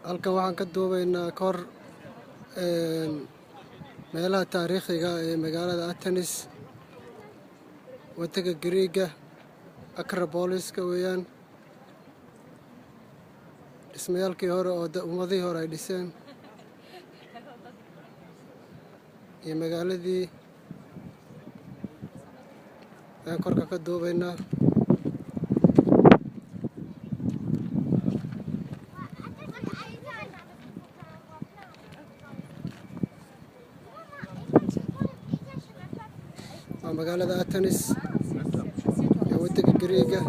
halkan waxaan ka duubaynaa kor meelaha taariikhiga ee magaalada Athens waddanka Greega Acropolis-ka weeyaan dhismayaalkii hore oo ummadihii hore ay dhiseen iyo magaaladii ayaan korka ka duubaynaa magaalada Athens ee waddanka Greega